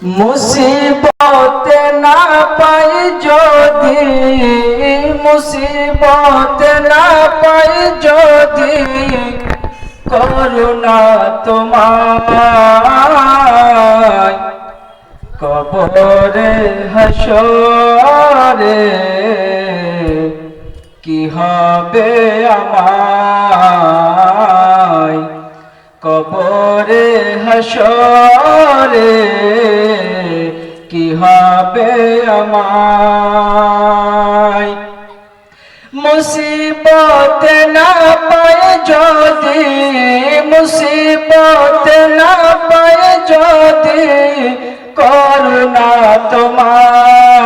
মুসিবত না পাই যদি, মুসিবত না পাই যদি, করুণা তোমায় কবরে হাসরে কি হবে আমায়, কবরে হাসরে কি হবে আমায়। মুসিবত না পাই যদি, মুসিবত না পাই যদি, করুণা তোমায়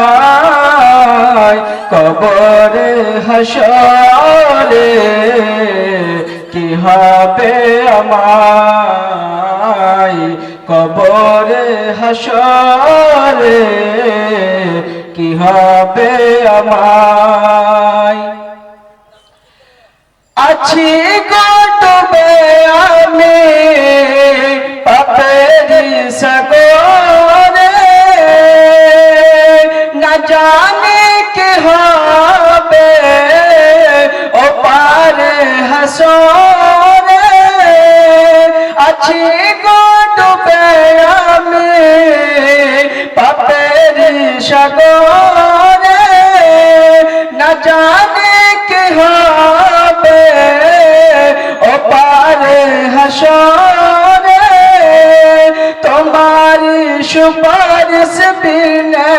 কবরে হাসরে কি হবে আমায়, কবরে হাসরে কি হবে আমায়। আছি ডুবে আমি পাপেরি সাগরে, না জানি কি হবে ও পারে হাসরে। আছি ডুবে আমি পাপেরি সাগরে, না জানি কি হবে ও পারে হাসরে। তোমারি সুপারিশ বিনে,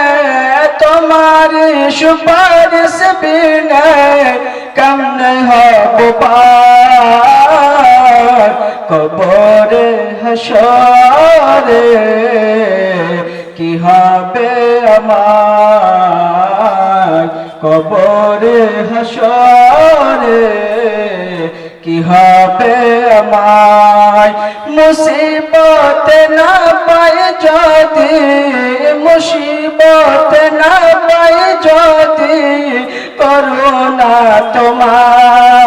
তোমারি সুপারিশ বিনে কেমনে হব পার কবরে হাসরে কি হবে আমায়, কবরে হাসরে কি হবে আমায়। মুসিবত না পাই যদি, মুসিবত না পাই যদি, করুণা তোমায়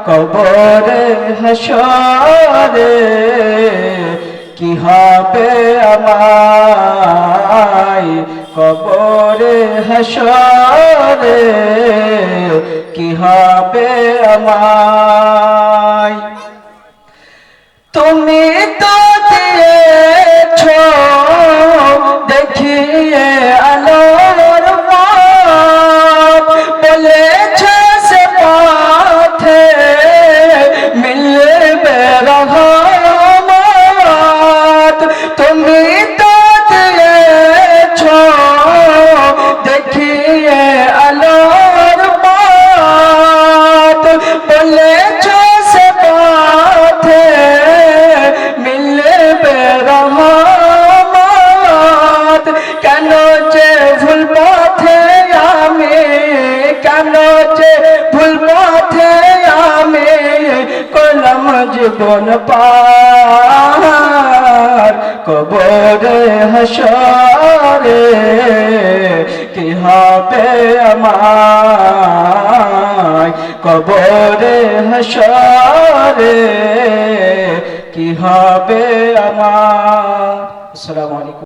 কবরে হাসরে কি হবে আমায়, কবরে হাসরে কি হবে আমায়। তুমি তো দিয়েছ দেখিয়ে আলোর পথ, বলেছ সে পথে মিলবে রহমত। তুমি তো দিয়েছ দেখিয়ে আলোর পথ, বলেছ সে পথে মিলবে রহমত। কেন যে ভুল পথে আমি, কেন যে ভুল পথে আমি করলাম জীবন পার কবরে হাসরে কি হবে আমায়, কবরে হাসরে কি হবে আমার। আসসালামু আলাইকুম।